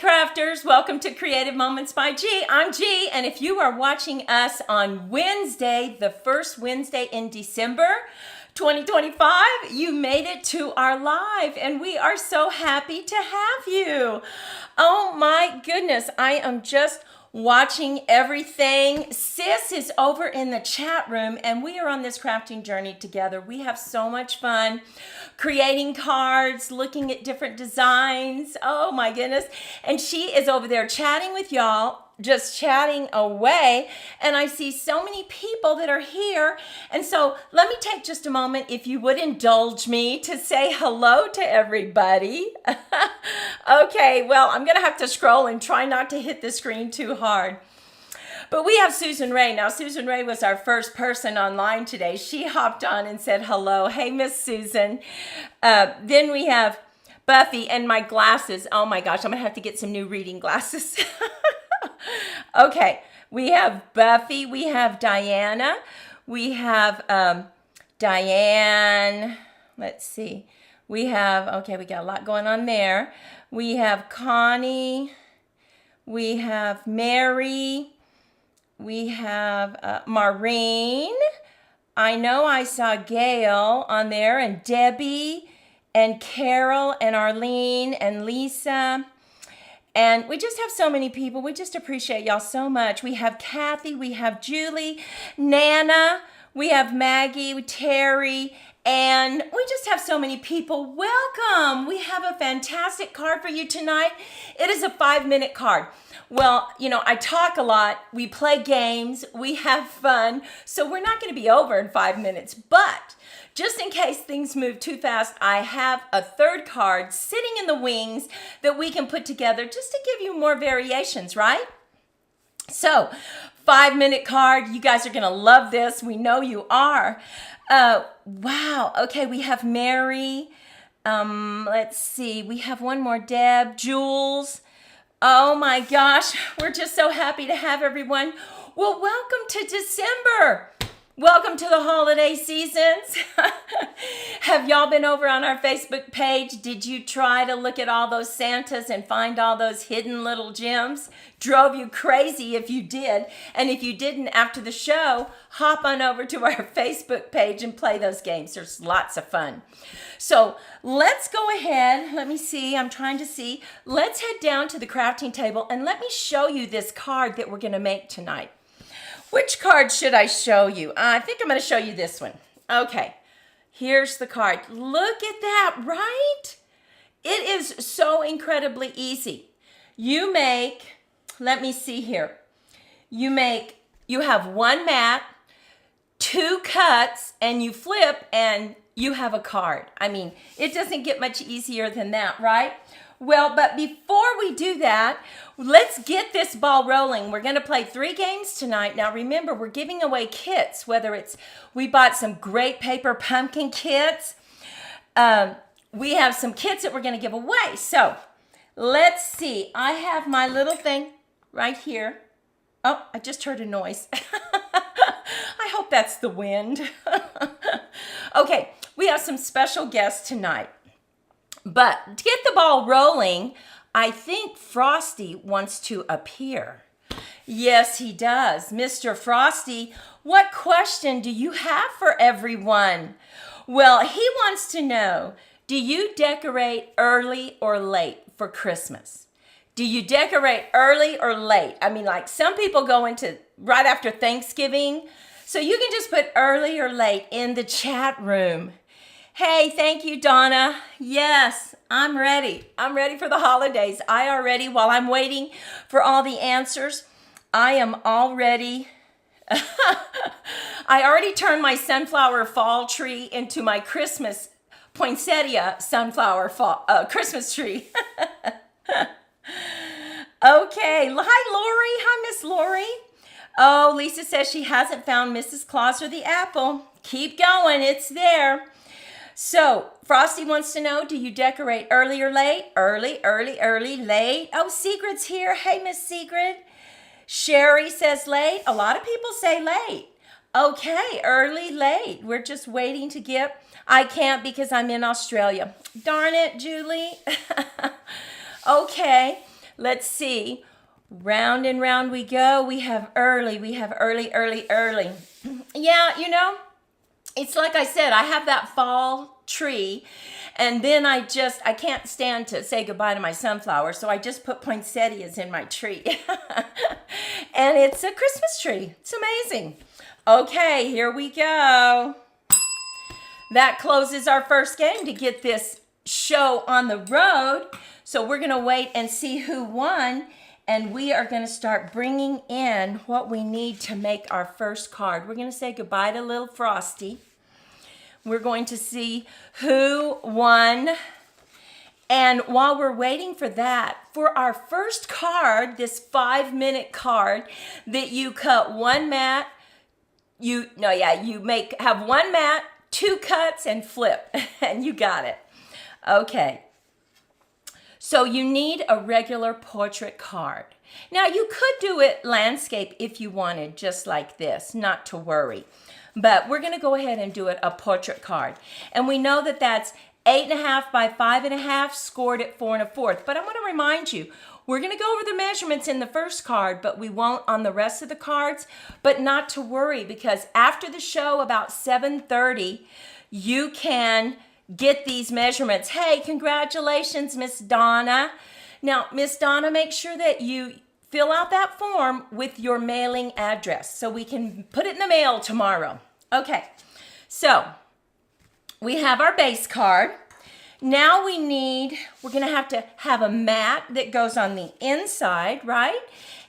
Crafters, welcome to Creative Moments by G. I'm G, and if you are watching us on Wednesday, the first Wednesday in December 2025, you made it to our live, and we are so happy to have you. Oh my goodness, I am just watching everything. Sis is over in the chat room, and we are on this crafting journey together. We have so much fun creating cards, looking at different designs. Oh my goodness. And she is over there chatting with y'all, just chatting away. And I see so many people that are here. And so let me take just a moment, if you would indulge me, to say hello to everybody. Okay, well, I'm going to have to scroll and try not to hit the screen too hard. But we have Susan Ray. Now, Susan Ray was our first person online today. She hopped on and said hello. Hey, Miss Susan. Then we have Buffy and my glasses. Oh my gosh, I'm going to have to get some new reading glasses. Okay, we have Buffy. We have Diana. We have Diane. Let's see. We got a lot going on there. We have Connie. We have Mary. We have Maureen. I know I saw Gail on there, and Debbie, and Carol, and Arlene, and Lisa. And we just have so many people. We just appreciate y'all so much. We have Kathy, we have Julie, Nana, we have Maggie, Terry, and we just have so many people. Welcome. We have a fantastic card for you tonight. It is a 5-minute card. Well, you know, I talk a lot. We play games. We have fun. So we're not going to be over in 5 minutes. But just in case things move too fast, I have a third card sitting in the wings that we can put together just to give you more variations, right? So, 5-minute card. You guys are going to love this. We know you are. Wow. Okay, we have Mary. Let's see. We have one more. Deb, Jules. Oh my gosh. We're just so happy to have everyone. Well, welcome to December. Welcome to the holiday seasons. Have y'all been over on our Facebook page? Did you try to look at all those Santas and find all those hidden little gems? Drove you crazy if you did. And if you didn't, after the show, hop on over to our Facebook page and play those games. There's lots of fun. So let's go ahead. Let me see. I'm trying to see. Let's head down to the crafting table and let me show you this card that we're going to make tonight. Which card should I show you? I think I'm going to show you this one. Okay, here's the card. Look at that, right? It is so incredibly easy. You make, let me see here. You have one mat, 2 cuts, and you flip and you have a card. I mean, it doesn't get much easier than that, right? Well, but before we do that, let's get this ball rolling. We're going to play 3 games tonight. Now, remember, we're giving away kits, whether it's, we bought some great paper pumpkin kits. We have some kits that we're going to give away. So, let's see. I have my little thing right here. Oh, I just heard a noise. I hope that's the wind. Okay, we have some special guests tonight. But to get the ball rolling, I think Frosty wants to appear. Yes, he does. Mr. Frosty, what question do you have for everyone? Well, he wants to know, do you decorate early or late for Christmas? Do you decorate early or late? I mean, like some people go into right after Thanksgiving. So you can just put early or late in the chat room. Hey, thank you, Donna. Yes, I'm ready. I'm ready for the holidays. While I'm waiting for all the answers, I am all ready. I already turned my sunflower fall tree into my Christmas poinsettia sunflower Christmas tree. Okay. Hi, Lori. Hi, Miss Lori. Oh, Lisa says she hasn't found Mrs. Claus or the apple. Keep going. It's there. So, Frosty wants to know, do you decorate early or late? Early, late. Oh, Secret's here. Hey, Miss Secret. Sherry says late. A lot of people say late. Okay, early, late. We're just waiting to get. I can't because I'm in Australia. Darn it, Julie. Okay. Let's see. Round and round we go. We have early. Early. Yeah, you know, it's like I said, I have that fall tree, and then I can't stand to say goodbye to my sunflower, so I just put poinsettias in my tree. And it's a Christmas tree. It's amazing. Okay, here we go. That closes our first game to get this show on the road. So we're going to wait and see who won. And we are going to start bringing in what we need to make our first card. We're going to say goodbye to little Frosty. We're going to see who won. And while we're waiting for that, for our first card, this 5-minute card that you cut one mat, you have one mat, 2 cuts, and flip. And you got it. Okay. So you need a regular portrait card. Now you could do it landscape if you wanted, just like this, not to worry. But we're going to go ahead and do it a portrait card. And we know that that's 8.5 by 5.5, scored at 4 1/4. But I want to remind you, we're going to go over the measurements in the first card, but we won't on the rest of the cards. But not to worry, because after the show, about 7:30, you can get these measurements. Hey, congratulations, Miss Donna. Now, Miss Donna, make sure that you fill out that form with your mailing address so we can put it in the mail tomorrow. Okay, so we have our base card. Now we're going to have a mat that goes on the inside, right?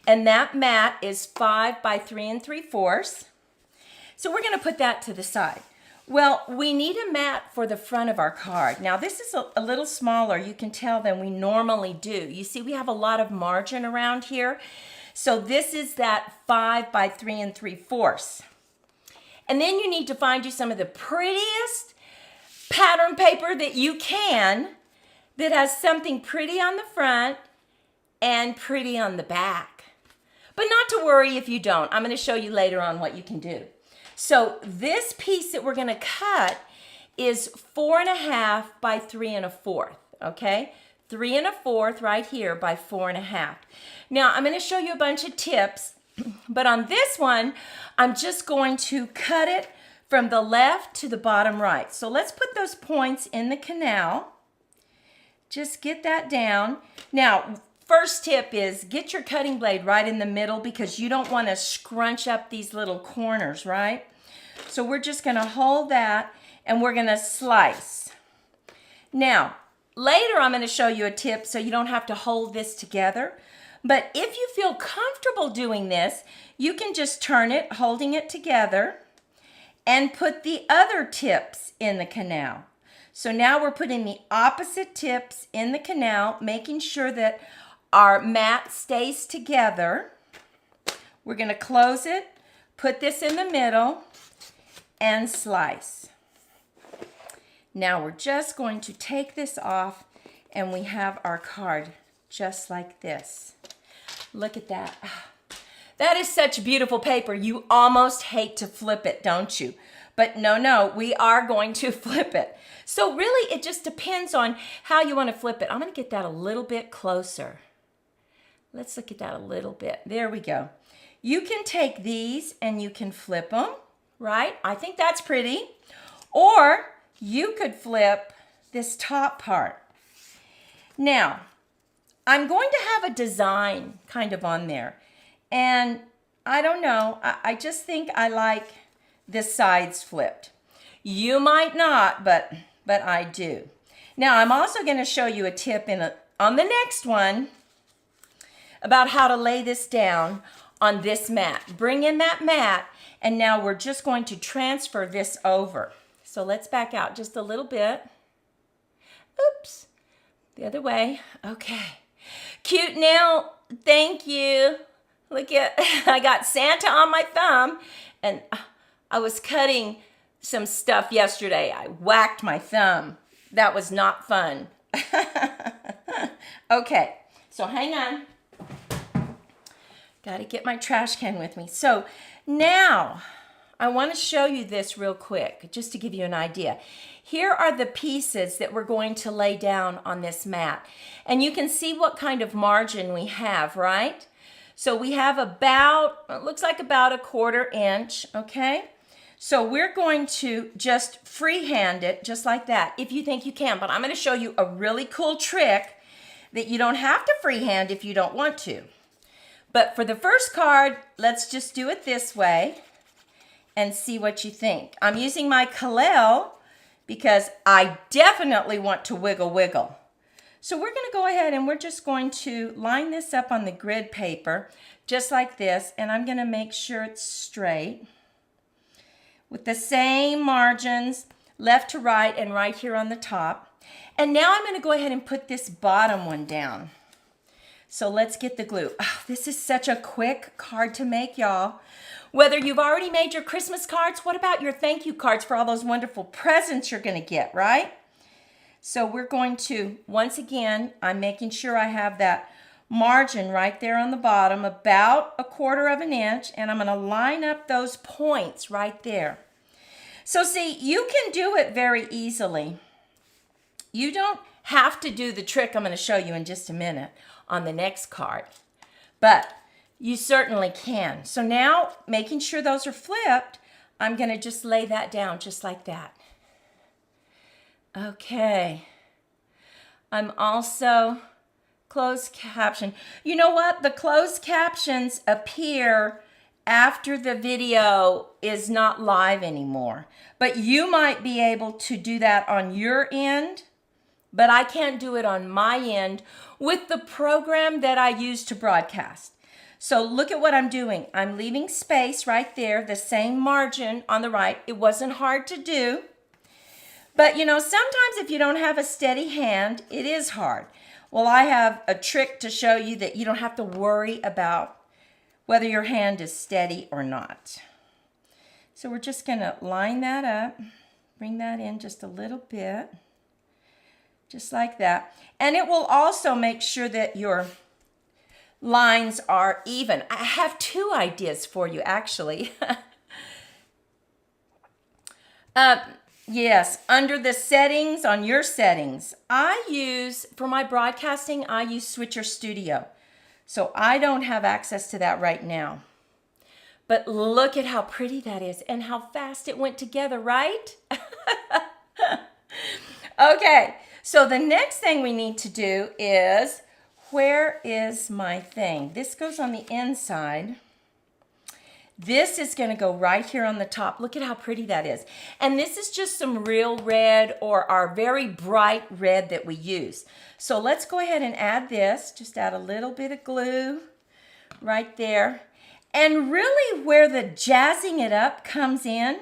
And that mat is 5 by 3 3/4. So we're going to put that to the side. Well, we need a mat for the front of our card. Now, this is a little smaller, you can tell, than we normally do. You see, we have a lot of margin around here. So this is that 5 by 3 3/4. And then you need to find you some of the prettiest pattern paper that you can that has something pretty on the front and pretty on the back. But not to worry if you don't. I'm going to show you later on what you can do. So this piece that we're going to cut is 4.5 by 3 1/4, okay? 3 1/4 right here by 4.5. Now, I'm going to show you a bunch of tips, but on this one, I'm just going to cut it from the left to the bottom right. So let's put those points in the canal. Just get that down. Now, first tip is get your cutting blade right in the middle because you don't want to scrunch up these little corners, right? So we're just going to hold that and we're going to slice. Now, later I'm going to show you a tip so you don't have to hold this together. But if you feel comfortable doing this, you can just turn it, holding it together, and put the other tips in the canal. So now we're putting the opposite tips in the canal, making sure that our mat stays together. We're going to close it, put this in the middle, and slice. Now we're just going to take this off, and we have our card just like this. Look at that. That is such beautiful paper. You almost hate to flip it, don't you? But no, we are going to flip it. So really, it just depends on how you want to flip it. I'm going to get that a little bit closer. Let's look at that a little bit. There we go. You can take these and you can flip them, right? I think that's pretty. Or you could flip this top part. Now, I'm going to have a design kind of on there. And I don't know, I just think I like the sides flipped. You might not, but I do. Now, I'm also going to show you a tip on the next one about how to lay this down on this mat. Bring in that mat, and now we're just going to transfer this over. So let's back out just a little bit. Oops, the other way. Okay. Cute nail, thank you. Look at, I got Santa on my thumb, and I was cutting some stuff yesterday. I whacked my thumb. That was not fun. Okay, so hang on. Got to get my trash can with me. So now I want to show you this real quick, just to give you an idea. Here are the pieces that we're going to lay down on this mat. And you can see what kind of margin we have, right? So we have about, it looks like about a 1/4 inch, okay? So we're going to just freehand it just like that, if you think you can. But I'm going to show you a really cool trick that you don't have to freehand if you don't want to. But for the first card, let's just do it this way and see what you think. I'm using my Kalel because I definitely want to wiggle wiggle. So we're going to go ahead and we're just going to line this up on the grid paper just like this, and I'm going to make sure it's straight with the same margins left to right and right here on the top. And now I'm going to go ahead and put this bottom one down. So let's get the glue. Oh, this is such a quick card to make, y'all. Whether you've already made your Christmas cards, what about your thank you cards for all those wonderful presents you're going to get, right? So we're going to, once again, I'm making sure I have that margin right there on the bottom, about a 1/4 inch, and I'm going to line up those points right there. So see, you can do it very easily. You don't have to do the trick I'm going to show you in just a minute on the next card, but you certainly can. So now, making sure those are flipped, I'm going to just lay that down just like that. Okay. I'm also closed caption. You know what? The closed captions appear after the video is not live anymore. But you might be able to do that on your end, but I can't do it on my end with the program that I use to broadcast. So look at what I'm doing. I'm leaving space right there, the same margin on the right. It wasn't hard to do. But you know, sometimes if you don't have a steady hand, it is hard. Well, I have a trick to show you that you don't have to worry about whether your hand is steady or not. So we're just going to line that up, bring that in just a little bit, just like that. And it will also make sure that your lines are even. I have 2 ideas for you, actually. Yes, under the settings, on your settings, for my broadcasting, I use Switcher Studio. So I don't have access to that right now. But look at how pretty that is and how fast it went together, right? Okay, so the next thing we need to do is, where is my thing? This goes on the inside. This is going to go right here on the top. Look at how pretty that is. And this is just some real red or our very bright red that we use. So let's go ahead and add this. Just add a little bit of glue right there. And really where the jazzing it up comes in,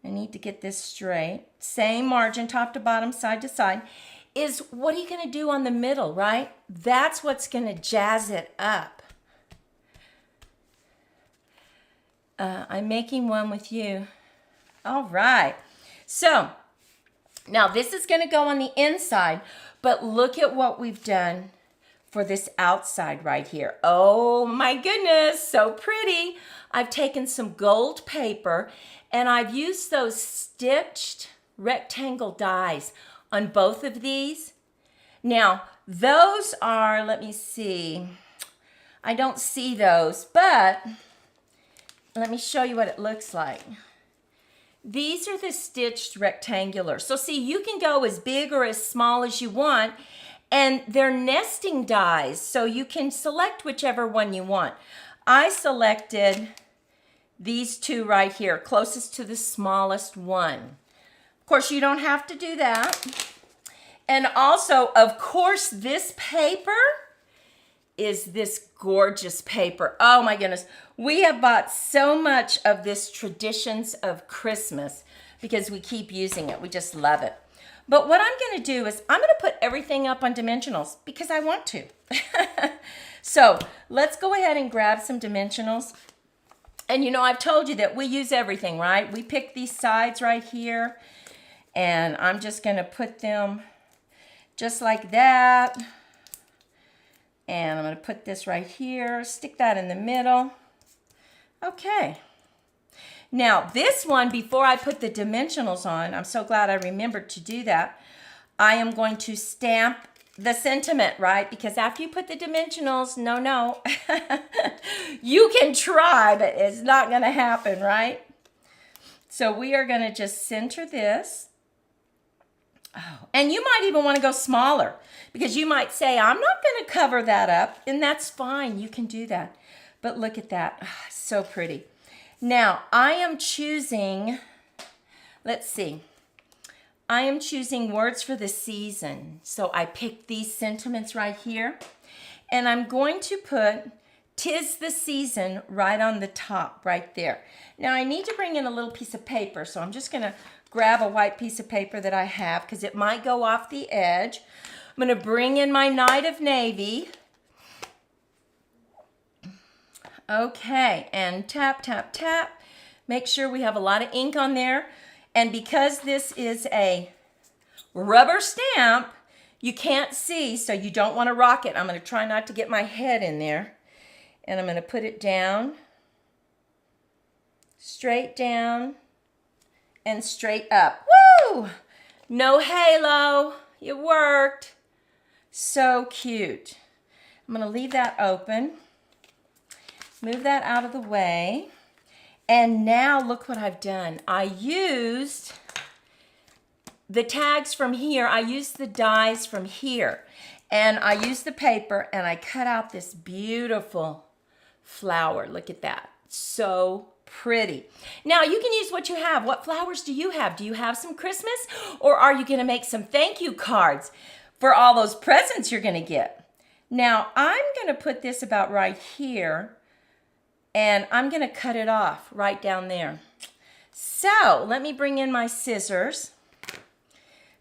I need to get this straight. Same margin, top to bottom, side to side, is what are you going to do on the middle, right? That's what's going to jazz it up. I'm making one with you. All right. So now this is going to go on the inside, but look at what we've done for this outside right here. Oh my goodness, so pretty. I've taken some gold paper and I've used those stitched rectangle dies on both of these. Now, those are, let me see. I don't see those, but let me show you what it looks like. These are the stitched rectangular. So see, you can go as big or as small as you want, and they're nesting dies, so you can select whichever one you want. I selected these 2 right here, closest to the smallest one. Of course, you don't have to do that. And also, of course, this paper is this gorgeous paper. Oh my goodness. We have bought so much of this Traditions of Christmas because we keep using it. We just love it. But what I'm going to do is I'm going to put everything up on dimensionals because I want to. So let's go ahead and grab some dimensionals. And you know, I've told you that we use everything, right? We pick these sides right here, and I'm just going to put them just like that. And I'm going to put this right here, stick that in the middle. Okay. Now, this one, before I put the dimensionals on, I'm so glad I remembered to do that. I am going to stamp the sentiment, right? Because after you put the dimensionals, no. You can try, but it's not going to happen, right? So we are going to just center this. Oh, and you might even want to go smaller because you might say, I'm not going to cover that up, and that's fine. You can do that. But look at that. Oh, so pretty. Now, I am choosing, let's see. I am choosing words for the season. So I picked these sentiments right here. And I'm going to put "'Tis the season" right on the top, right there. Now I need to bring in a little piece of paper. So I'm just going to grab a white piece of paper that I have because it might go off the edge. I'm going to bring in my Night of Navy. Okay, and tap, tap, tap. Make sure we have a lot of ink on there. And because this is a rubber stamp, you can't see, so you don't want to rock it. I'm going to try not to get my head in there. And I'm going to put it down, straight down, and straight up. Woo! No halo. It worked. So cute. I'm going to leave that open. Move that out of the way. And now look what I've done. I used the tags from here. I used the dies from here. And I used the paper and I cut out this beautiful flower. Look at that. So pretty. Now you can use what you have. What flowers do you have? Do you have some Christmas? Or are you going to make some thank you cards for all those presents you're going to get? Now I'm going to put this about right here. And I'm going to cut it off right down there. So let me bring in my scissors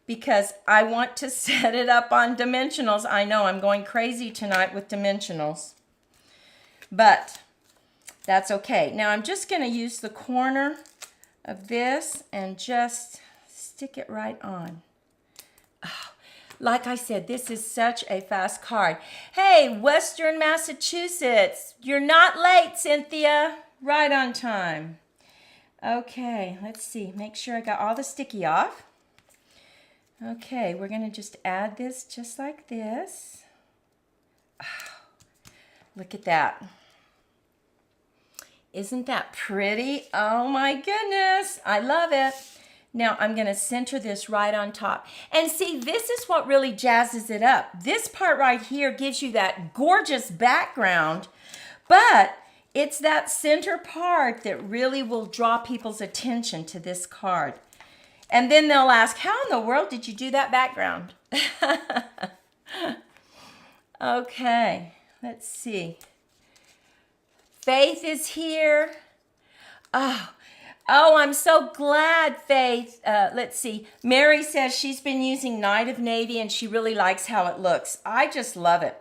because I want to set it up on dimensionals. I know I'm going crazy tonight with dimensionals, but that's okay. Now I'm just going to use the corner of this and just stick it right on. Oh, like I said, this is such a fast card. Hey, Western Massachusetts, you're not late, Cynthia. Right on time. Okay, let's see. Make sure I got all the sticky off. Okay, we're going to just add this just like this. Oh, look at that. Isn't that pretty? Oh my goodness, I love it. Now I'm going to center this right on top. And see, this is what really jazzes it up. This part right here gives you that gorgeous background, but it's that center part that really will draw people's attention to this card. And then they'll ask, how in the world did you do that background? Okay, let's see. Faith is here. Oh, I'm so glad, Faith. Let's see. Mary says she's been using Night of Navy and she really likes how it looks. I just love it.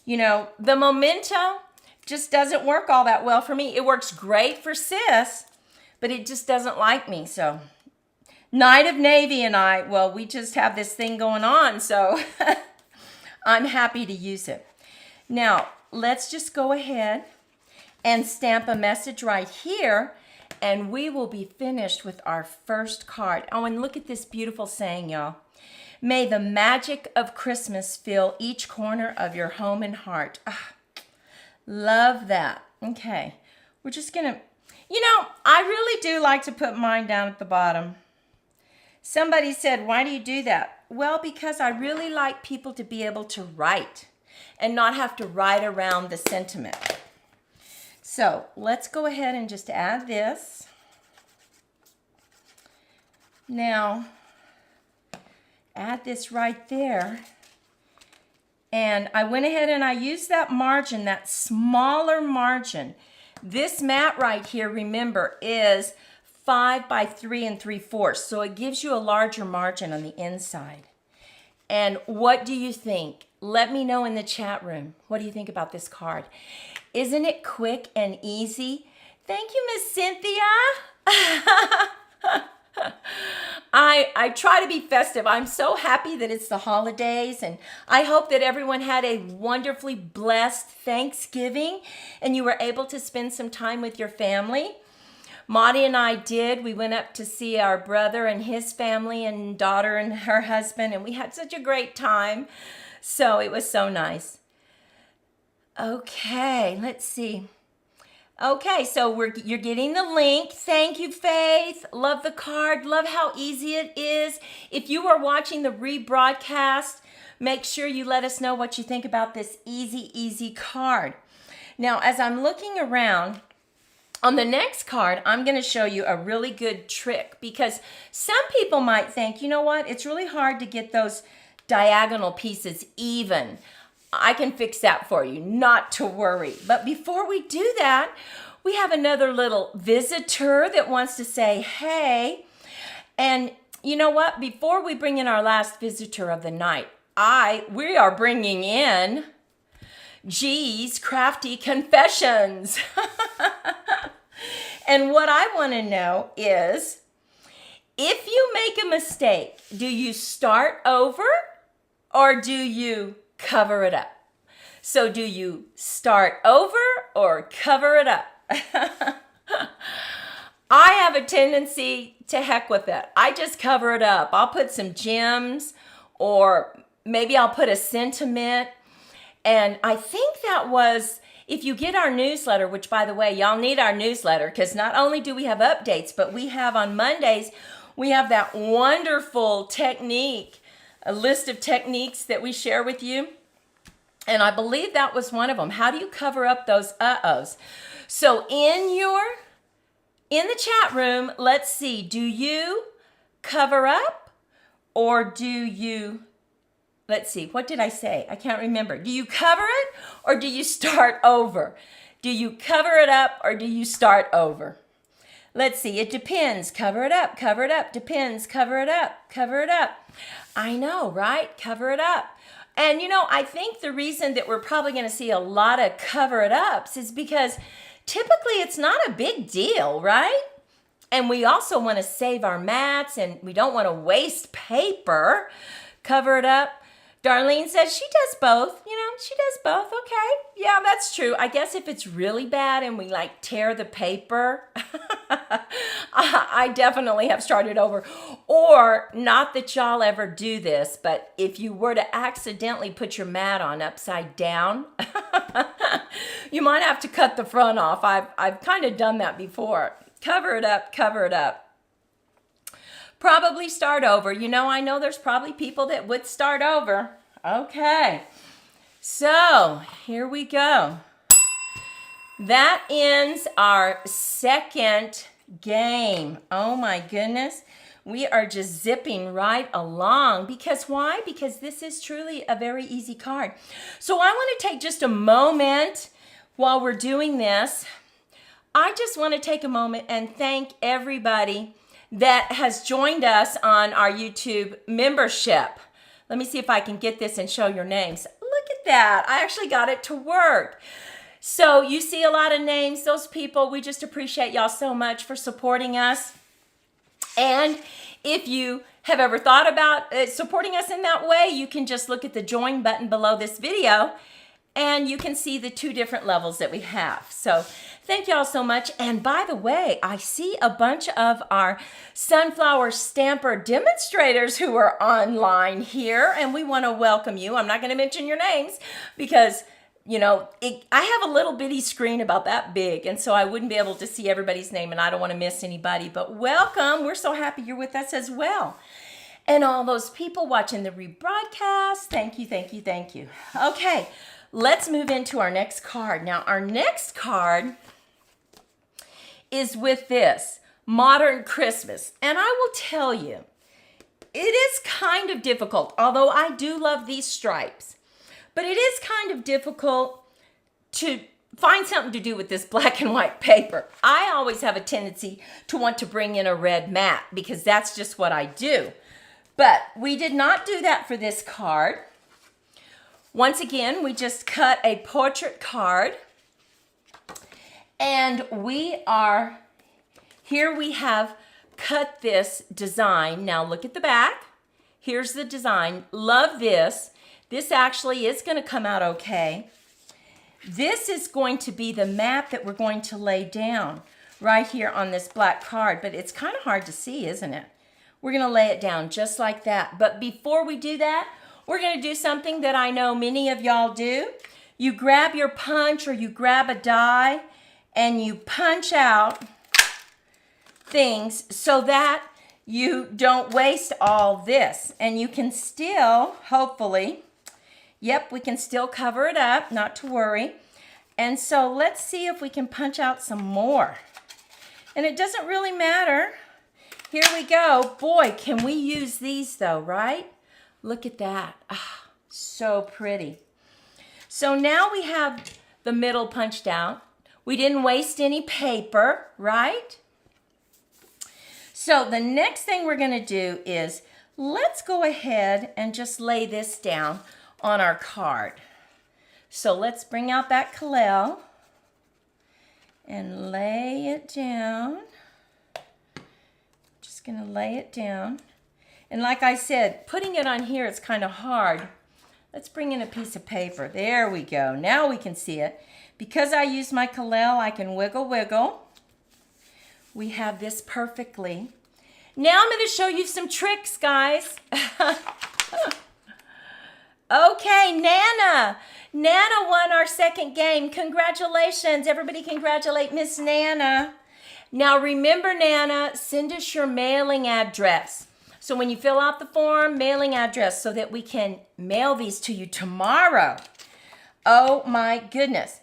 You know, the memento just doesn't work all that well for me. It works great for Sis, but it just doesn't like me. So Night of Navy and I, well, we just have this thing going on. So I'm happy to use it. Now, let's just go ahead and stamp a message right here. And we will be finished with our first card. Oh, and look at this beautiful saying, y'all. May the magic of Christmas fill each corner of your home and heart. Ah, love that. Okay, we're just going to, you know, I really do like to put mine down at the bottom. Somebody said, why do you do that? Well, because I really like people to be able to write and not have to write around the sentiment. So let's go ahead and just add this. Now, add this right there. And I went ahead and I used that margin, that smaller margin. This mat right here, remember, is 5 by 3 3/4. So it gives you a larger margin on the inside. And what do you think? Let me know in the chat room. What do you think about this card? Isn't it quick and easy? Thank you, Miss Cynthia. I try to be festive. I'm so happy that it's the holidays, and I hope that everyone had a wonderfully blessed Thanksgiving and you were able to spend some time with your family. Maudie and I did. We went up to see our brother and his family and daughter and her husband, and we had such a great time. So it was so nice. Okay, let's see. Okay, so you're getting the link. Thank you, Faith. Love the card. Love how easy it is. If you are watching the rebroadcast, make sure you let us know what you think about this easy card. Now, as I'm looking around, on the next card, I'm going to show you a really good trick because some people might think, you know what, it's really hard to get those diagonal pieces even. I can fix that for you, not to worry. But before we do that, we have another little visitor that wants to say, hey. And you know what? Before we bring in our last visitor of the night, we are bringing in G's Crafty Confessions. And what I want to know is, if you make a mistake, do you start over or do you cover it up? So do you start over or cover it up? I have a tendency to heck with it. I just cover it up. I'll put some gems or maybe I'll put a sentiment. And I think that was, if you get our newsletter, which by the way, y'all need our newsletter because not only do we have updates, but we have on Mondays, we have that wonderful technique, a list of techniques that we share with you. And I believe that was one of them. How do you cover up those uh-ohs? So in the chat room, let's see, do you cover up or do you, let's see, what did I say? I can't remember. Do you cover it or do you start over? Do you cover it up or do you start over? Let's see, it depends. Cover it up, depends. Cover it up. I know, right? Cover it up. And you know, I think the reason that we're probably going to see a lot of cover it ups is because typically it's not a big deal, right? And we also want to save our mats and we don't want to waste paper. Cover it up. Darlene says she does both. You know, she does both. Okay. Yeah, that's true. I guess if it's really bad and we like tear the paper, I definitely have started over. Or not that y'all ever do this, but if you were to accidentally put your mat on upside down, you might have to cut the front off. I've kind of done that before. Cover it up, cover it up. Probably start over. You know, I know there's probably people that would start over. Okay, so here we go. That ends our second game. Oh my goodness. We are just zipping right along. Because why? Because this is truly a very easy card. So I want to take just a moment while we're doing this. I just want to take a moment and thank everybody that has joined us on our YouTube membership. Let me see if I can get this and show your names. Look at that. I actually got it to work. So you see a lot of names. Those people, we just appreciate y'all so much for supporting us. And if you have ever thought about supporting us in that way, you can just look at the join button below this video and you can see the two different levels that we have. So thank y'all so much. And by the way, I see a bunch of our sunflower stamper demonstrators who are online here, and we want to welcome you. I'm not going to mention your names because, you know, I have a little bitty screen about that big, and so I wouldn't be able to see everybody's name, and I don't want to miss anybody. But welcome. We're so happy you're with us as well. And all those people watching the rebroadcast, thank you, thank you, thank you. Okay. Let's move into our next card. Now, our next card is with this, Modern Christmas. And I will tell you, it is kind of difficult, although I do love these stripes. But it is kind of difficult to find something to do with this black and white paper. I always have a tendency to want to bring in a red mat because that's just what I do. But we did not do that for this card. Once again, we just cut a portrait card, and we have cut this design. Now look at the back. Here's the design. Love this. This actually is going to come out okay. This is going to be the mat that we're going to lay down. right here on this black card, but it's kind of hard to see, isn't it? We're going to lay it down just like that. But before we do that, we're going to do something that I know many of y'all do. You grab your punch or you grab a die and you punch out things so that you don't waste all this. And you can still, hopefully, yep, we can still cover it up, not to worry. And so let's see if we can punch out some more. And it doesn't really matter. Here we go. Boy, can we use these though, right? Look at that. Ah, so pretty. So now we have the middle punched out. We didn't waste any paper, right? So the next thing we're going to do is let's go ahead and just lay this down on our card. So let's bring out that Kalel and lay it down. Just going to lay it down. And like I said, putting it on here, it's kind of hard. Let's bring in a piece of paper. There we go. Now we can see it. Because I used my Kalel, I can wiggle. We have this perfectly. Now I'm going to show you some tricks, guys. Okay, Nana. Nana won our second game. Congratulations. Everybody congratulate Miss Nana. Now remember, Nana, send us your mailing address. So when you fill out the form, mailing address so that we can mail these to you tomorrow. Oh my goodness.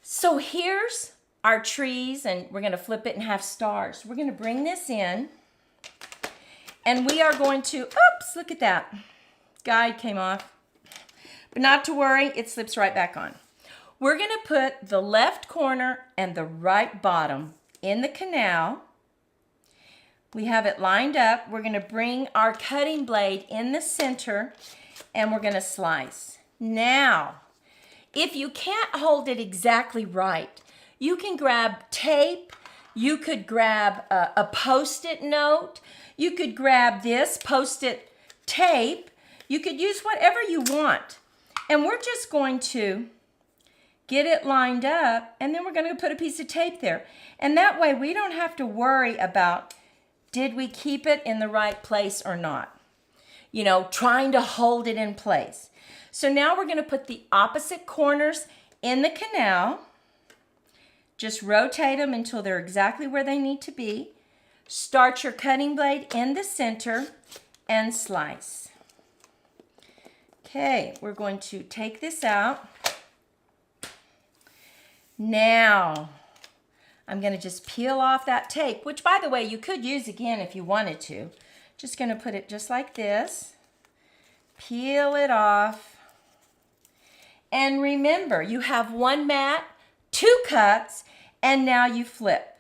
So here's our trees, and we're going to flip it and have stars. We're going to bring this in, and we are going to, oops, look at that. Guide came off. But not to worry, it slips right back on. We're going to put the left corner and the right bottom in the canal. We have it lined up. We're going to bring our cutting blade in the center, and we're going to slice. Now, if you can't hold it exactly right, you can grab tape. You could grab a Post-it note. You could grab this Post-it tape. You could use whatever you want. And we're just going to get it lined up, and then we're going to put a piece of tape there. And that way we don't have to worry about, did we keep it in the right place or not? You know, trying to hold it in place. So now we're going to put the opposite corners in the canal. Just rotate them until they're exactly where they need to be. Start your cutting blade in the center and slice. Okay, we're going to take this out. Now, I'm going to just peel off that tape, which, by the way, you could use again if you wanted to. Just going to put it just like this. Peel it off. And remember, you have one mat, 2 cuts, and now you flip.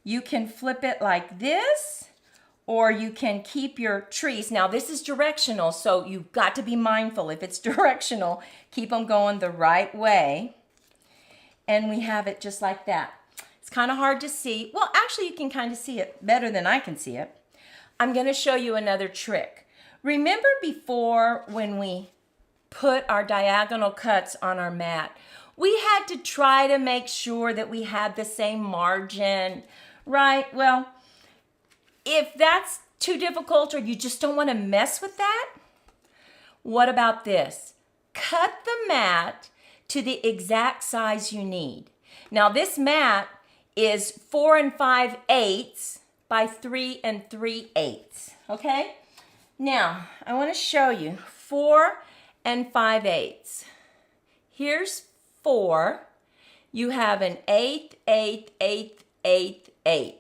You can flip it like this, or you can keep your trees. Now, this is directional, so you've got to be mindful. If it's directional, keep them going the right way. And we have it just like that. It's kind of hard to see. Well, actually, you can kind of see it better than I can see it. I'm going to show you another trick. Remember before when we put our diagonal cuts on our mat, we had to try to make sure that we had the same margin, right? Well, if that's too difficult or you just don't want to mess with that, what about this? Cut the mat to the exact size you need. Now this mat is 4 5/8 by 3 3/8, okay? Now, I want to show you 4 5/8. Here's 4. You have an 8, 8, 8, 8, 8.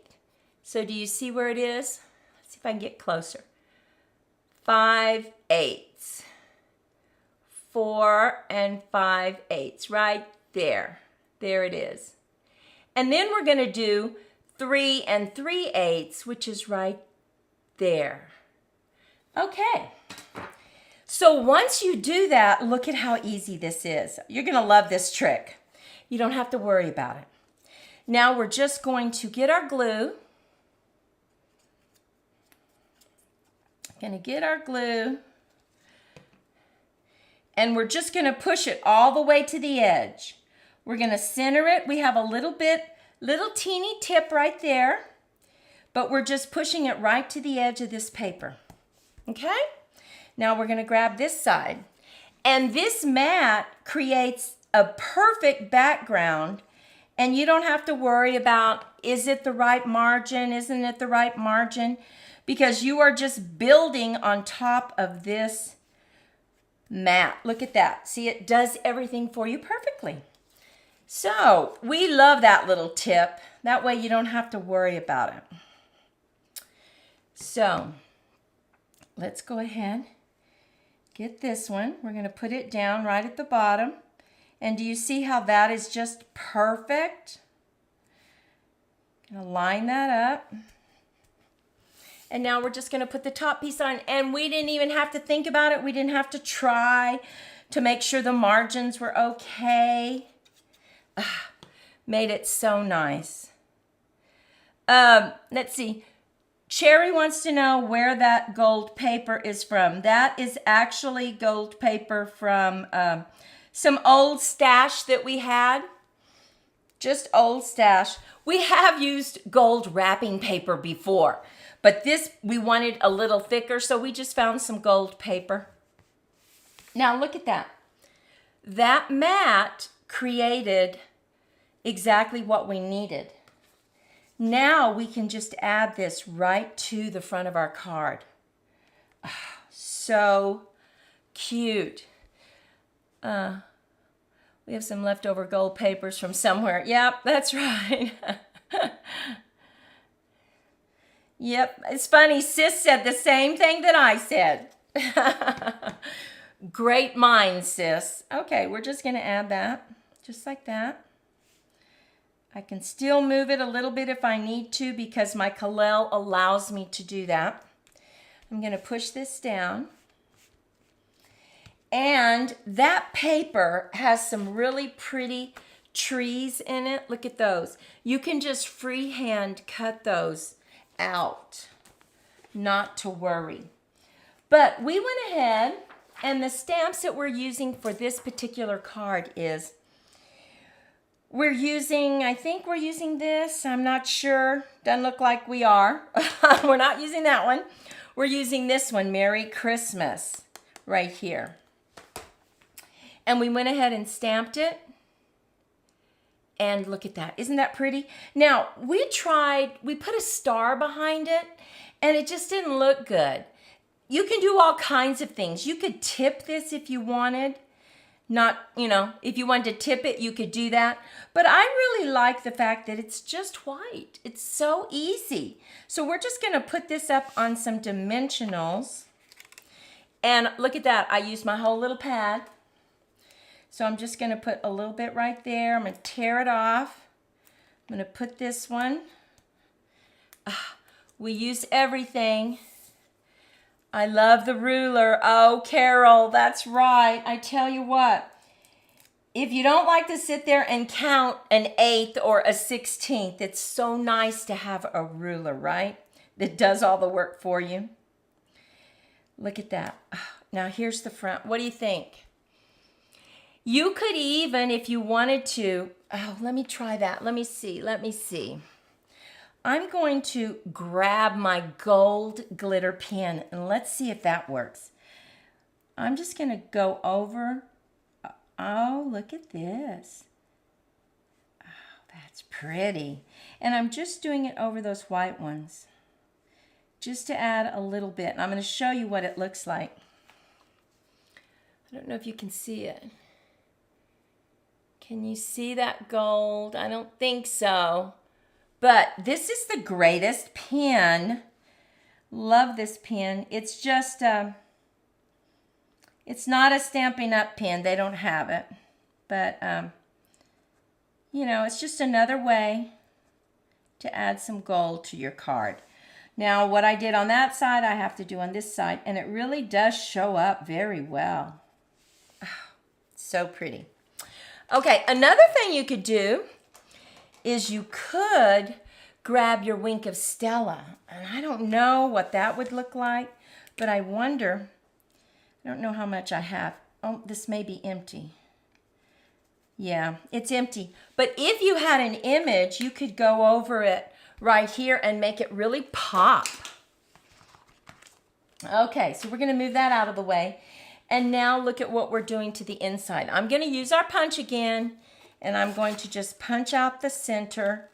So do you see where it is? Let's see if I can get closer. 5/8. 4 5/8, right there. There it is. And then we're going to do 3 3/8, which is right there. Okay. So once you do that, look at how easy this is. You're going to love this trick. You don't have to worry about it. Now we're just going to get our glue. Going to get our glue. And we're just going to push it all the way to the edge. We're going to center it. We have a little bit Little teeny tip right there, but we're just pushing it right to the edge of this paper. Okay? Now we're going to grab this side. And this mat creates a perfect background, and you don't have to worry about, is it the right margin? Isn't it the right margin? Because you are just building on top of this mat. Look at that. See, it does everything for you perfectly. So we love that little tip. That way you don't have to worry about it. So let's go ahead, get this one. We're going to put it down right at the bottom. And do you see how that is just perfect? Gonna line that up. And now we're just going to put the top piece on. And we didn't even have to think about it. We didn't have to try to make sure the margins were okay. Made it so nice. Let's see. Cherry wants to know where that gold paper is from. That is actually gold paper from some old stash that we had. Just old stash. We have used gold wrapping paper before, but this we wanted a little thicker, so we just found some gold paper. Now look at that. That mat created exactly what we needed. Now we can just add this right to the front of our card. Oh, so cute. We have some leftover gold papers from somewhere. Yep, that's right. Yep, it's funny. Sis said the same thing that I said. Great mind, sis. Okay, we're just going to add that just like that. I can still move it a little bit if I need to because my Kalel allows me to do that. I'm going to push this down. And that paper has some really pretty trees in it. Look at those. You can just freehand cut those out. Not to worry. But we went ahead, and the stamps that we're using for this particular card is I think we're using this. I'm not sure. Doesn't look like we are. We're not using that one. We're using this one, Merry Christmas, right here. And we went ahead and stamped it. And look at that. Isn't that pretty? Now, we put a star behind it, and it just didn't look good. You can do all kinds of things. You could tip this if you wanted. If you wanted to tip it, you could do that. But I really like the fact that it's just white. It's so easy. So we're just going to put this up on some dimensionals. And look at that. I used my whole little pad. So I'm just going to put a little bit right there. I'm going to tear it off. I'm going to put this one. We use everything. I love the ruler. Oh, Carol, that's right. I tell you what, if you don't like to sit there and count an 1/8 or a 16th, it's so nice to have a ruler, right? That does all the work for you. Look at that. Now here's the front. What do you think? You could even, if you wanted to, let me try that. Let me see. I'm going to grab my gold glitter pen and let's see if that works. I'm just going to go over. Oh, look at this. Oh, that's pretty. And I'm just doing it over those white ones just to add a little bit. And I'm going to show you what it looks like. I don't know if you can see it. Can you see that gold? I don't think so. But this is the greatest pen. Love this pen. It's just, it's not a Stampin' Up pen. They don't have it. But, it's just another way to add some gold to your card. Now, what I did on that side, I have to do on this side. And it really does show up very well. Oh, so pretty. Okay, another thing you could do is you could grab your Wink of Stella. And I don't know what that would look like, but I wonder, I don't know how much I have. Oh, this may be empty. Yeah, it's empty. But if you had an image, you could go over it right here and make it really pop. Okay, so we're going to move that out of the way. And now look at what we're doing to the inside. I'm going to use our punch again, and I'm going to just punch out the center.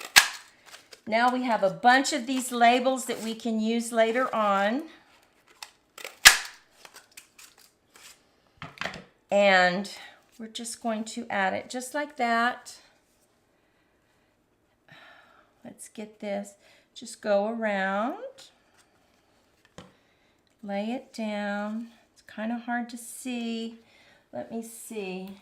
Now we have a bunch of these labels that we can use later on. And we're just going to add it just like that. Let's get this. Just go around. Lay it down. It's kind of hard to see. Let me see.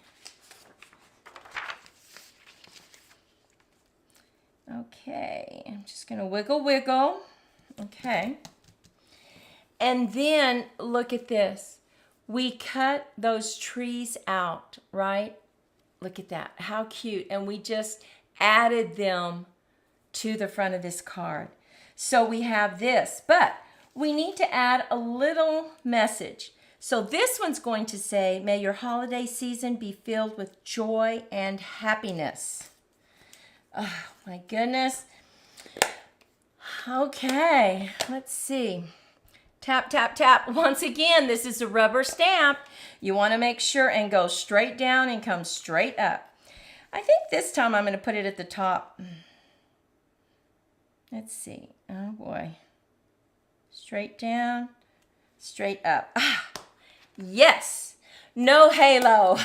Okay, I'm just going to wiggle. Okay. And then look at this. We cut those trees out, right? Look at that. How cute. And we just added them to the front of this card. So we have this, but we need to add a little message. So this one's going to say, may your holiday season be filled with joy and happiness. Oh, my goodness. Okay, let's see. Tap, tap, tap. Once again, this is a rubber stamp. You want to make sure and go straight down and come straight up. I think this time I'm going to put it at the top. Let's see. Oh, boy. Straight down, straight up. Ah, yes. No halo.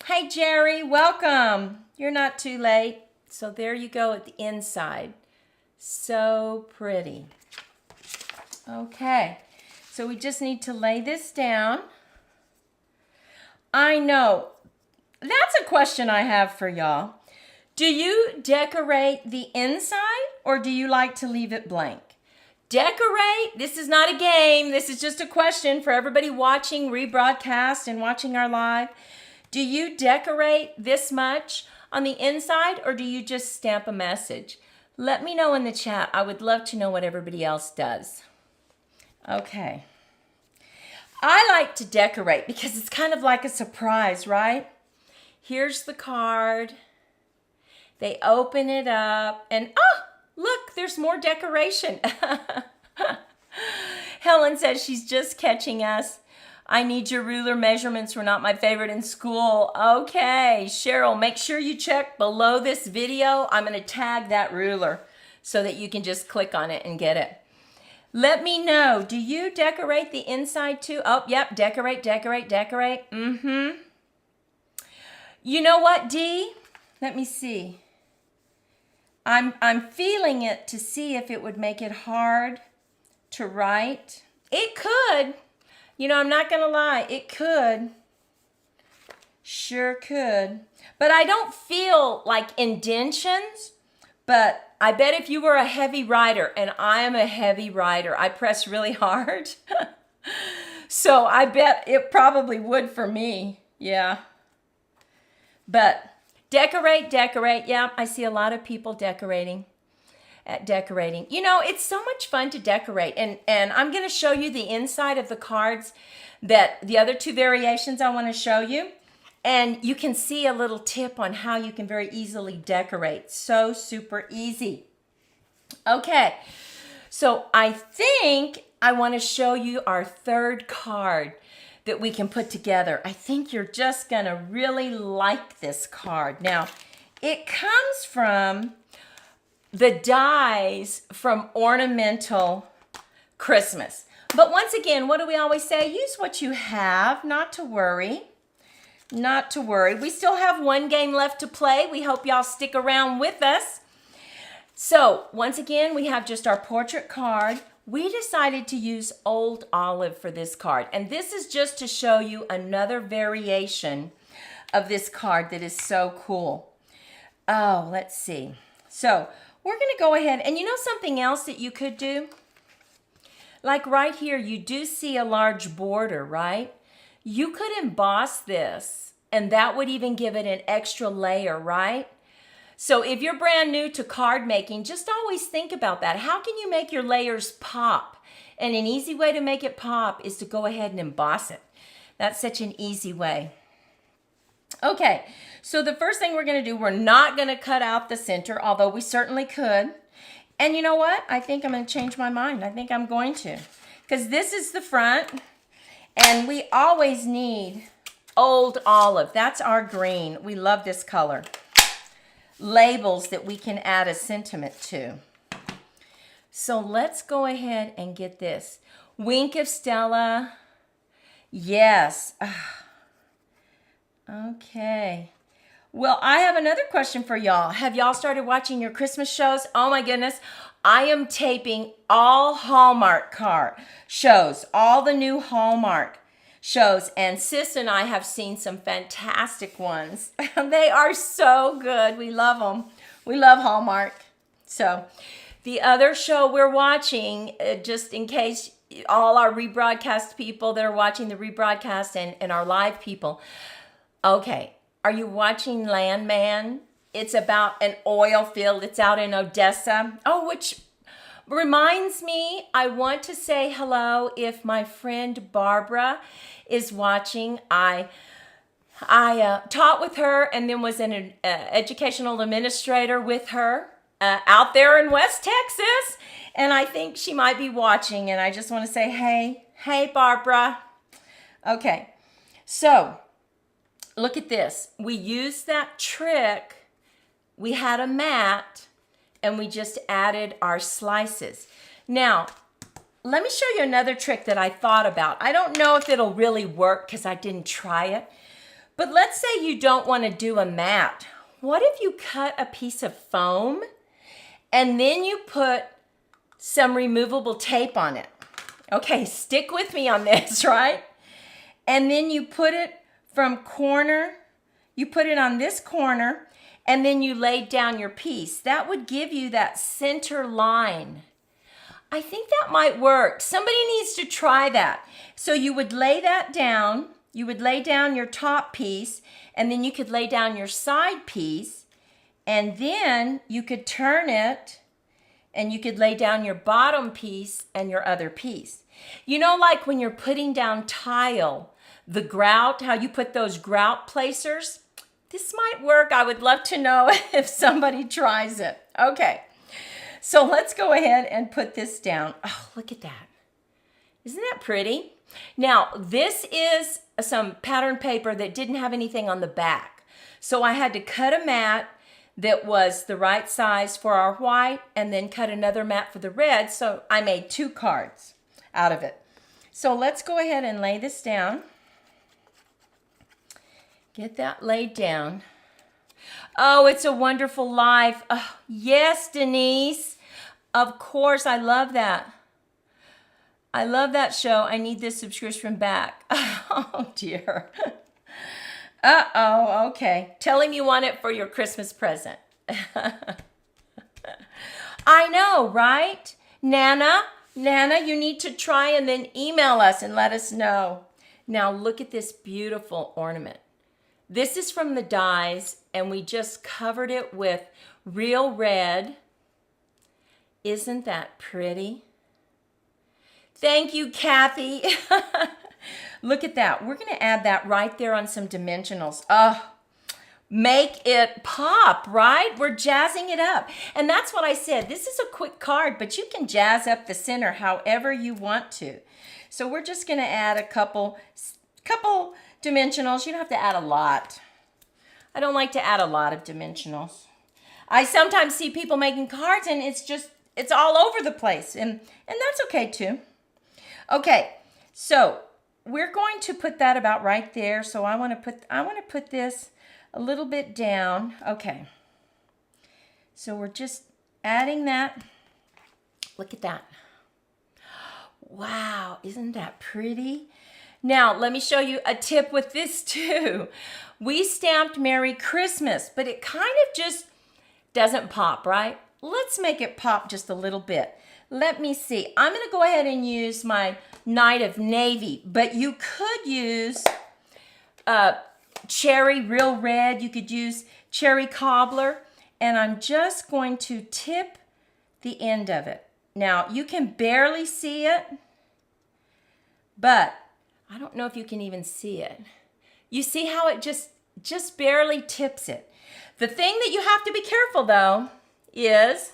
Hey, Jerry, welcome. You're not too late. So there you go at the inside. So pretty. Okay, so we just need to lay this down. I know, that's a question I have for y'all. Do you decorate the inside or do you like to leave it blank? Decorate, this is not a game. This is just a question for everybody watching rebroadcast and watching our live. Do you decorate this much on the inside or do you just stamp a message? Let me know in the chat. I would love to know what everybody else does. Okay. I like to decorate because it's kind of like a surprise, right? Here's the card. They open it up and, oh, look, there's more decoration. Helen says she's just catching us. I need your ruler measurements were not my favorite in school. Okay, Cheryl, make sure you check below this video. I'm going to tag that ruler so that you can just click on it and get it. Let me know, do you decorate the inside too? Oh, yep, decorate, decorate, decorate. Mm-hmm. You know what, Dee? Let me see. I'm feeling it to see if it would make it hard to write. It could. You know, I'm not going to lie. It could. Sure could. But I don't feel like indentions. But I bet if you were a heavy writer, and I am a heavy writer, I press really hard. So I bet it probably would for me. Yeah. But decorate, decorate. Yeah, I see a lot of people decorating. You know, it's so much fun to decorate. And I'm going to show you the inside of the cards that the other two variations I want to show you. And you can see a little tip on how you can very easily decorate. So super easy. Okay, so I think I want to show you our third card that we can put together. I think you're just going to really like this card. Now, it comes from the dies from Ornamental Christmas. But once again, what do we always say? Use what you have, not to worry. Not to worry. We still have one game left to play. We hope y'all stick around with us. So, once again, we have just our portrait card. We decided to use Old Olive for this card. And this is just to show you another variation of this card that is so cool. Oh, let's see. So, we're going to go ahead, and you know something else that you could do? Like right here, you do see a large border, right? You could emboss this, and that would even give it an extra layer, right? So if you're brand new to card making, just always think about that. How can you make your layers pop? And an easy way to make it pop is to go ahead and emboss it. That's such an easy way. Okay, so the first thing we're going to do, we're not going to cut out the center, although we certainly could. And you know what? I think I'm going to change my mind. I think I'm going to. Because this is the front, and we always need Old Olive. That's our green. We love this color. Labels that we can add a sentiment to. So let's go ahead and get this. Wink of Stella. Yes. Okay. Well, I have another question for y'all. Have y'all started watching your Christmas shows? Oh my goodness. I am taping all Hallmark shows, all the new Hallmark shows, and Sis and I have seen some fantastic ones. They are so good. We love them. We love Hallmark. So the other show we're watching, just in case all our rebroadcast people that are watching the rebroadcast and our live people, okay, are you watching Landman? It's about an oil field. It's out in Odessa. Oh, which reminds me, I want to say hello if my friend Barbara is watching. I taught with her and then was an educational administrator with her out there in West Texas. And I think she might be watching. And I just want to say, hey, Barbara. Okay, so look at this. We used that trick. We had a mat and we just added our slices. Now, let me show you another trick that I thought about. I don't know if it'll really work because I didn't try it. But let's say you don't want to do a mat. What if you cut a piece of foam and then you put some removable tape on it? Okay, stick with me on this, right? And then you put it from corner, you put it on this corner, and then you laid down your piece. That would give you that center line. I think that might work. Somebody needs to try that. So you would lay that down, you would lay down your top piece, and then you could lay down your side piece, and then you could turn it, and you could lay down your bottom piece and your other piece. You know, like when you're putting down tile, the grout, how you put those grout placers? This might work. I would love to know if somebody tries it. Okay, so let's go ahead and put this down. Oh, look at that. Isn't that pretty? Now, this is some pattern paper that didn't have anything on the back. So I had to cut a mat that was the right size for our white and then cut another mat for the red. So I made 2 cards out of it. So let's go ahead and lay this down. Get that laid down. Oh, It's a Wonderful Life. Oh, yes, Denise. Of course, I love that. I love that show. I need this subscription back. Oh, dear. Uh-oh, okay. Tell him you want it for your Christmas present. I know, right? Nana, you need to try and then email us and let us know. Now, look at this beautiful ornament. This is from the dies, and we just covered it with real red. Isn't that pretty? Thank you, Kathy. Look at that. We're going to add that right there on some dimensionals. Make it pop, right? We're jazzing it up. And that's what I said. This is a quick card, but you can jazz up the center however you want to. So we're just going to add a couple dimensionals. You don't have to add a lot. I don't like to add a lot of dimensionals. I sometimes see people making cards and it's all over the place. And that's okay too. Okay, so we're going to put that about right there. So I want to put this a little bit down. Okay. So we're just adding that. Look at that. Wow, isn't that pretty? Now, let me show you a tip with this too. We stamped Merry Christmas, but it kind of just doesn't pop, right? Let's make it pop just a little bit. Let me see. I'm going to go ahead and use my Night of Navy, but you could use cherry real red. You could use cherry cobbler, and I'm just going to tip the end of it. Now, you can barely see it, but I don't know if you can even see it. You see how it just barely tips it. The thing that you have to be careful though is,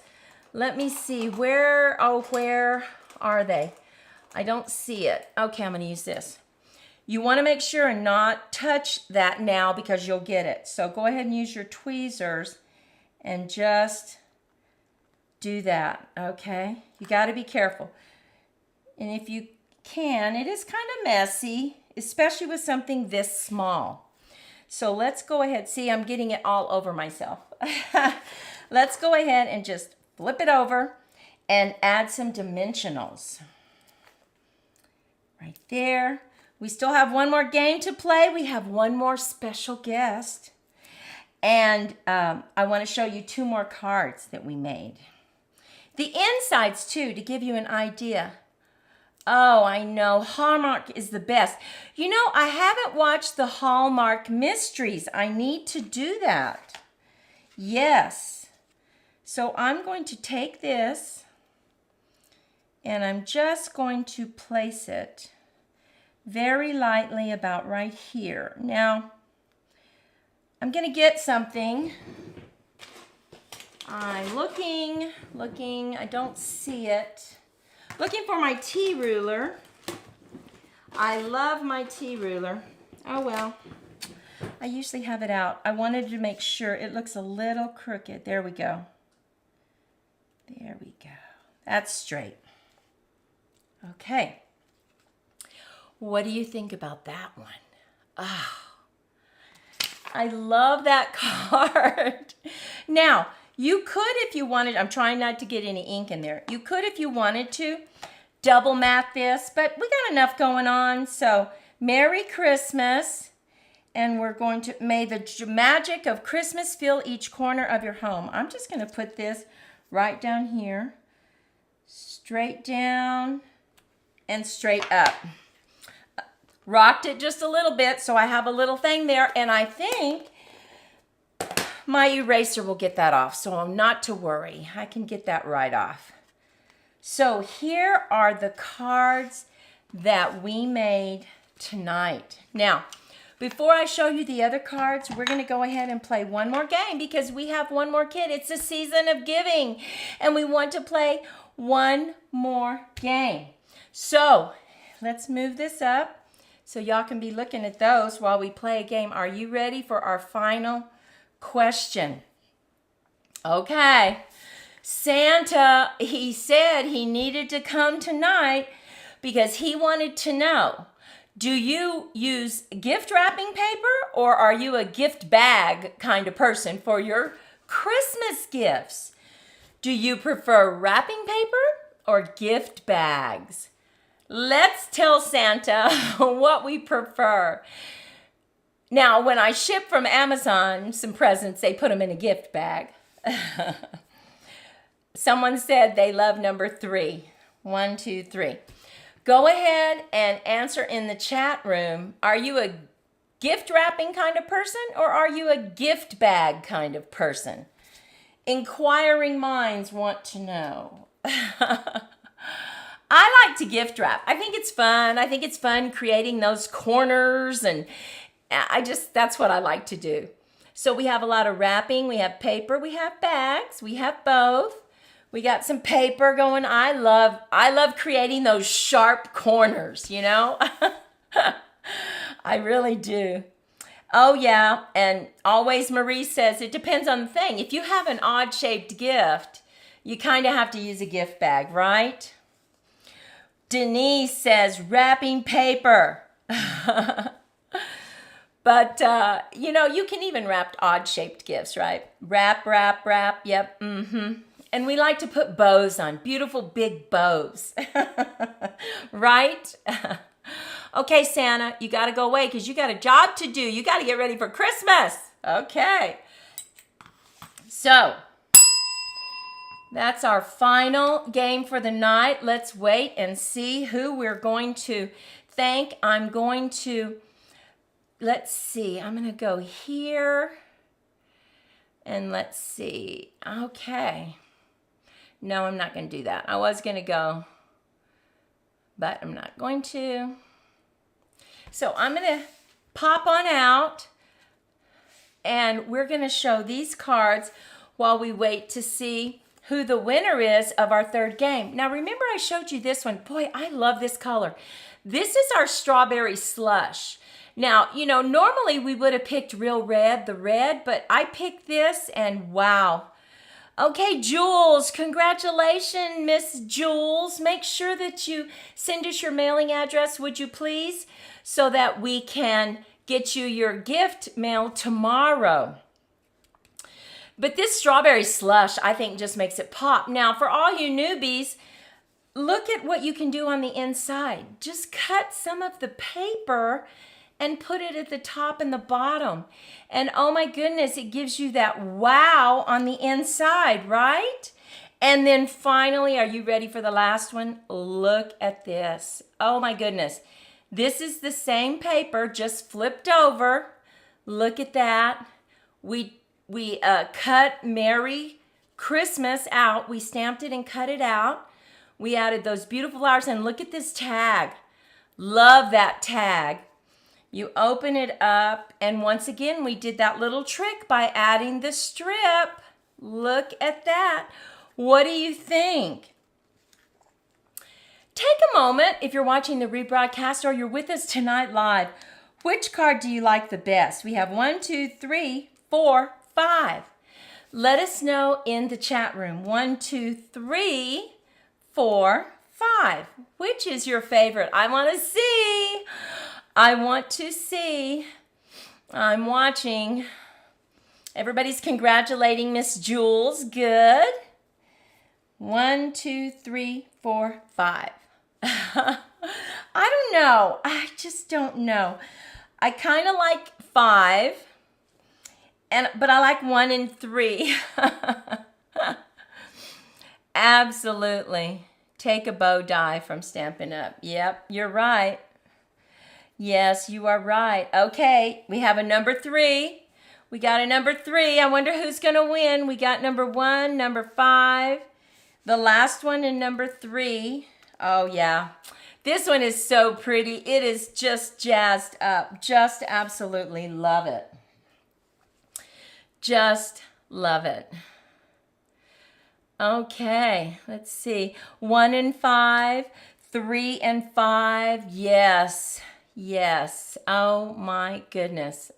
let me see, where are they? I don't see it. Okay, I'm gonna use this. You wanna make sure and not touch that now because you'll get it. So go ahead and use your tweezers and just do that, okay? You gotta be careful. And if you can, it is kind of messy, especially with something this small. So let's go ahead. See, I'm getting it all over myself. Let's go ahead and just flip it over and add some dimensionals. Right there. We still have one more game to play. We have one more special guest. And I want to show you 2 more cards that we made. The insides too, to give you an idea. Oh, I know, Hallmark is the best. You know, I haven't watched the Hallmark Mysteries. I need to do that. Yes. So I'm going to take this and I'm just going to place it very lightly about right here. Now, I'm going to get something. I'm looking, I don't see it. Looking for my tea ruler. I love my tea ruler. Oh well, I usually have it out. I wanted to make sure it looks a little crooked. There we go. There we go. That's straight. Okay. What do you think about that one? Oh, I love that card. Now, you could, if you wanted, I'm trying not to get any ink in there. You could, if you wanted to, double mat this, but we got enough going on. So, Merry Christmas. And we're going to, may the magic of Christmas fill each corner of your home. I'm just going to put this right down here, straight down and straight up. Rocked it just a little bit, so I have a little thing there, and I think my eraser will get that off, so I'm not to worry. I can get that right off. So here are the cards that we made tonight. Now, before I show you the other cards, we're going to go ahead and play one more game because we have one more kid. It's a season of giving, and we want to play one more game. So let's move this up so y'all can be looking at those while we play a game. Are you ready for our final question? Okay. Santa, he said he needed to come tonight because he wanted to know, do you use gift wrapping paper or are you a gift bag kind of person for your Christmas gifts? Do you prefer wrapping paper or gift bags? Let's tell Santa what we prefer. Now, when I ship from Amazon some presents, they put them in a gift bag. Someone said they love number 3. 1, 2, 3. Go ahead and answer in the chat room. Are you a gift wrapping kind of person or are you a gift bag kind of person? Inquiring minds want to know. I like to gift wrap. I think it's fun. I think it's fun creating those corners, and that's what I like to do. So we have a lot of wrapping. We have paper. We have bags. We have both. We got some paper going. I love creating those sharp corners, you know? I really do. Oh, yeah. And always Marie says it depends on the thing. If you have an odd-shaped gift, you kind of have to use a gift bag, right? Denise says wrapping paper. But, you know, you can even wrap odd-shaped gifts, right? Wrap, wrap, wrap. Yep. Mm-hmm. And we like to put bows on, beautiful big bows. Right? Okay, Santa, you got to go away because you got a job to do. You got to get ready for Christmas. Okay. So, that's our final game for the night. Let's wait and see who we're going to thank. I'm going to, let's see, I'm going to go here. And let's see. Okay. No, I'm not going to do that. I was going to go, but I'm not going to. So I'm going to pop on out, and we're going to show these cards while we wait to see who the winner is of our third game. Now, remember I showed you this one. Boy, I love this color. This is our strawberry slush. Now, you know, normally we would have picked real red, the red, but I picked this, and wow. Okay, Jules, congratulations, Miss Jules. Make sure that you send us your mailing address, would you please, so that we can get you your gift mailed tomorrow. But this strawberry slush, I think, just makes it pop. Now, for all you newbies, look at what you can do on the inside. Just cut some of the paper and put it at the top and the bottom. And oh my goodness, it gives you that wow on the inside, right? And then finally, are you ready for the last one? Look at this. Oh my goodness. This is the same paper, just flipped over. Look at that. We cut Merry Christmas out. We stamped it and cut it out. We added those beautiful flowers, and look at this tag. Love that tag. You open it up, and once again, we did that little trick by adding the strip. Look at that. What do you think? Take a moment, if you're watching the rebroadcast or you're with us tonight live, which card do you like the best? We have 1, 2, 3, 4, 5. Let us know in the chat room. 1, 2, 3, 4, 5. Which is your favorite? I want to see. I want to see. I'm watching. Everybody's congratulating Miss Jules. Good. 1, 2, 3, 4, 5. I don't know. I just don't know. I kind of like 5, but I like 1 and 3. Absolutely. Take a bow die from Stampin' Up. Yep, you're right. Yes, you are right. Okay, we have a number 3. We got a number 3. I wonder who's going to win. We got number 1, number 5, the last one, and number 3. Oh, yeah. This one is so pretty. It is just jazzed up. Just absolutely love it. Just love it. Okay, let's see. 1 and 5, 3 and 5. Yes. Yes. Oh my goodness.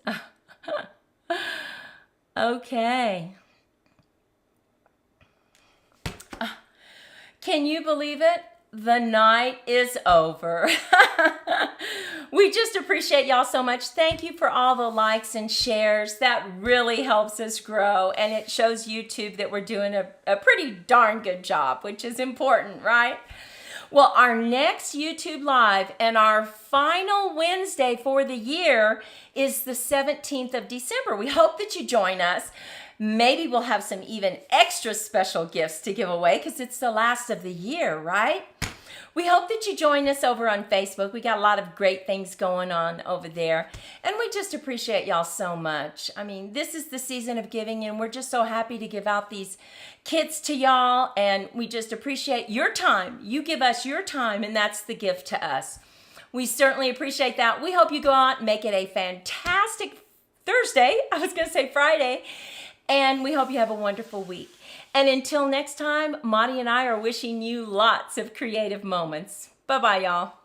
Okay. Can you believe it? The night is over. We just appreciate y'all so much. Thank you for all the likes and shares. That really helps us grow, and it shows YouTube that we're doing a pretty darn good job, which is important, right? Well, our next YouTube Live and our final Wednesday for the year is the 17th of December. We hope that you join us. Maybe we'll have some even extra special gifts to give away because it's the last of the year, right? We hope that you join us over on Facebook. We got a lot of great things going on over there. And we just appreciate y'all so much. I mean, this is the season of giving, and we're just so happy to give out these kits to y'all. And we just appreciate your time. You give us your time, and that's the gift to us. We certainly appreciate that. We hope you go out and make it a fantastic Thursday. I was going to say Friday. And we hope you have a wonderful week. And until next time, Monty and I are wishing you lots of creative moments. Bye-bye, y'all.